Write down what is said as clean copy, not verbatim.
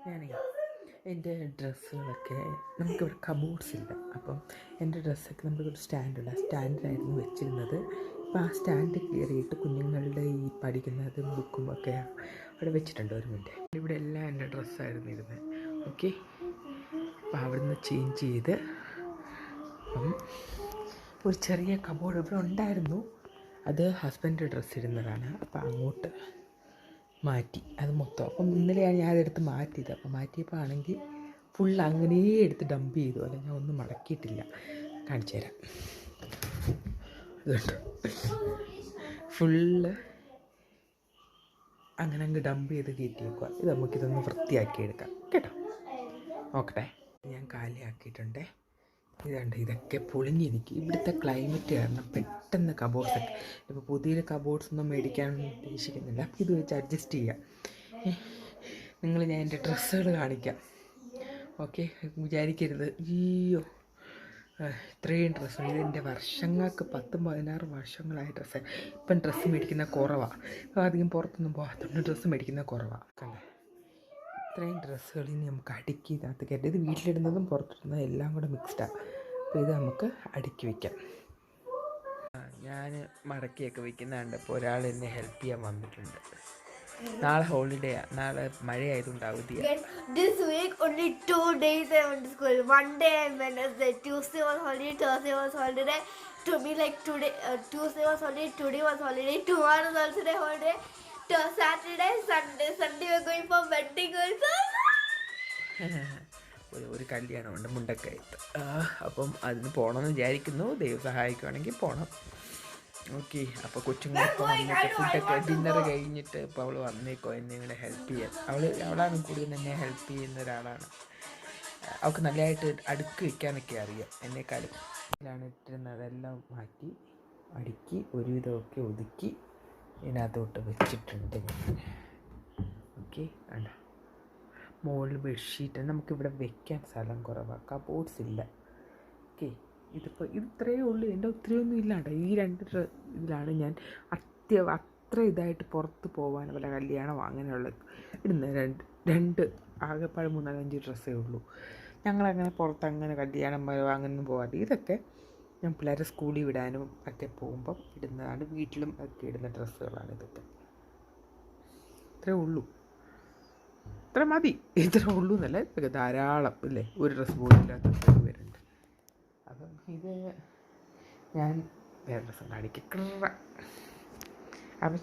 ഞാനേ എൻ്റെ ഡ്രസ്സുകളൊക്കെ നമുക്കിവിടെ കബോർഡ്സ് ഇല്ല. അപ്പം എൻ്റെ ഡ്രസ്സൊക്കെ നമുക്കൊരു സ്റ്റാൻഡുണ്ട്. ആ സ്റ്റാൻഡിലായിരുന്നു വെച്ചിരുന്നത്. അപ്പോൾ ആ സ്റ്റാൻഡ് കയറിയിട്ട് കുഞ്ഞുങ്ങളുടെ ഈ പഠിക്കുന്നതും ബുക്കും ഒക്കെ അവിടെ വെച്ചിട്ടുണ്ട്. ഒരു മിനിറ്റ്. ഇവിടെ എല്ലാം എൻ്റെ ഡ്രസ്സായിരുന്നു ഇരുന്നത്. ഓക്കെ, അപ്പോൾ അവിടുന്ന് ചേഞ്ച് ചെയ്ത് അപ്പം ഒരു ചെറിയ കബോർഡ് ഇവിടെ ഉണ്ടായിരുന്നു. അത് ഹസ്ബൻഡ് ഡ്രസ്സ് ഇടുന്നതാണ്. അപ്പോൾ അങ്ങോട്ട് മാറ്റി അത് മൊത്തം. അപ്പം ഇന്നലെയാണ് ഞാൻ അതെടുത്ത് മാറ്റിയത്. അപ്പം മാറ്റിയപ്പോൾ ആണെങ്കിൽ ഫുൾ അങ്ങനെ എടുത്ത് ഡംപ് ചെയ്തു. അല്ല, ഞാൻ ഒന്നും മടക്കിയിട്ടില്ല. കാണിച്ചു തരാം. അതുകൊണ്ട് ഫുള്ള് അങ്ങനെ അങ്ങ് ഡംപ് ചെയ്ത് കയറ്റിയേക്കുക. ഇത് നമുക്കിതൊന്ന് വൃത്തിയാക്കി എടുക്കാം കേട്ടോ. നോക്കട്ടെ, ഞാൻ കാലിയാക്കിയിട്ടുണ്ടേ. ഇതുണ്ട്, ഇതൊക്കെ പൊളിഞ്ഞിരിക്കും. ഇവിടുത്തെ ക്ലൈമറ്റ് കാരണം പെട്ടെന്ന് കബോർഡ്സൊക്കെ, ഇപ്പോൾ പുതിയ കബോർഡ്സൊന്നും മേടിക്കാനൊന്നും ഉദ്ദേശിക്കുന്നില്ല. ഇത് വെച്ച് അഡ്ജസ്റ്റ് ചെയ്യാം. നിങ്ങൾ ഞാൻ എൻ്റെ ഡ്രസ്സുകൾ കാണിക്കാം. ഓക്കെ, വിചാരിക്കരുത് അയ്യോ ഇത്രയും ഡ്രസ്സ്. ഇതെൻ്റെ വർഷങ്ങൾക്ക് 10-16 വർഷങ്ങളായ ഡ്രസ്സ്. ഇപ്പം ഡ്രസ്സ് മേടിക്കുന്ന കുറവാണ്. അധികം പുറത്തൊന്നും പോകാത്തതുകൊണ്ട് ഡ്രസ്സ് മേടിക്കുന്ന കുറവാണ്. കണ്ടേ, ഇത്രയും ഡ്രസ്സുകൾ ഇനി നമുക്ക് അടുക്കി ഇതിനകത്ത് കയറ്റി. ഇത് വീട്ടിലിടുന്നതും പുറത്തിടുന്നതും എല്ലാം കൂടെ മിക്സ്ഡാണ്. അപ്പോൾ ഇത് നമുക്ക് അടുക്കി വയ്ക്കാം. ഞാൻ മടക്കിയൊക്കെ വയ്ക്കുന്നുണ്ട്. ഇപ്പോൾ ഒരാൾ എന്നെ ഹെൽപ്പ് ചെയ്യാൻ വന്നിട്ടുണ്ട്. നാളെ ഹോളിഡേയാണ്, നാളെ മഴയായതുകൊണ്ട് അവധിയാണ്. This week only 2 days I went to school. One day and Wednesday. Tuesday was holiday, Thursday was holiday. To me, like today, Tuesday was holiday, today was holiday, tomorrow is also a holiday. Saturday, Sunday we're going for wedding also. ഒരു കല്യാണമുണ്ട് മുണ്ടക്കയത്ത്. അപ്പം അതിന് പോകണമെന്ന് വിചാരിക്കുന്നു. ദൈവം സഹായിക്കുവാണെങ്കിൽ പോകണം. Okay, അപ്പോൾ കൊച്ചുങ്ങളൊക്കെ വന്നിട്ട് ഫുഡൊക്കെ ഡിന്നർ കഴിഞ്ഞിട്ട് ഇപ്പോൾ അവൾ വന്നേക്കോ എന്നെ ഇവിടെ ഹെൽപ്പ് ചെയ്യാൻ. അവളാണ് കൂടുതൽ എന്നെ ഹെൽപ്പ് ചെയ്യുന്ന ഒരാളാണ്. അവൾക്ക് നല്ലതായിട്ട് അടുക്കി വയ്ക്കാനൊക്കെ അറിയാം എന്നെക്കാളും. ഇതിലാണ് ഇട്ടിരുന്നതെല്ലാം മാറ്റി അടുക്കി ഒരുവിധമൊക്കെ ഒതുക്കി ഇതിനകത്തോട്ട് വെച്ചിട്ടുണ്ട് ഞാൻ. ഓക്കെ, വേണ്ട മുകളിൽ ബെഡ്ഷീറ്റ്. നമുക്കിവിടെ വെക്കാൻ സ്ഥലം കുറവാണ്, കബോർഡ്സ് ഇല്ല. ഓക്കെ, ഇതിപ്പോൾ ഇത്രയേ ഉള്ളൂ. എൻ്റെ ഒത്തിരിയൊന്നും ഇല്ലാണ്ട് ഈ 2 ഇതിലാണ് ഞാൻ അത്ര ഇതായിട്ട് പുറത്ത് പോകാൻ വല്ല കല്യാണമോ അങ്ങനെയുള്ള ഇടുന്ന രണ്ട് ആകെപ്പാട് 3-5 ഡ്രസ്സേ ഉള്ളൂ. ഞങ്ങളങ്ങനെ പുറത്ത് അങ്ങനെ കല്യാണം അങ്ങനെയൊന്നും പോകാതെ ഇതൊക്കെ ഞാൻ പിള്ളേരെ സ്കൂളിൽ വിടാനും ഒക്കെ പോകുമ്പം ഇടുന്നതാണ്. വീട്ടിലും ഒക്കെ ഇടുന്ന ഡ്രസ്സുകളാണ് ഇതൊക്കെ. ഇത്രേ ഉള്ളൂ, ഇത്ര മതി. ഇത്ര ഉള്ളൂ എന്നല്ല, ഇതൊക്കെ ധാരാളം ഇല്ലേ. ഒരു ഡ്രസ്സ് പോലും ഇല്ലാത്ത വരുന്നുണ്ട്. അപ്പം ഇത് ഞാൻ വേറെ ഡ്രസ്സ് കാണിക്കാം. അപ്പം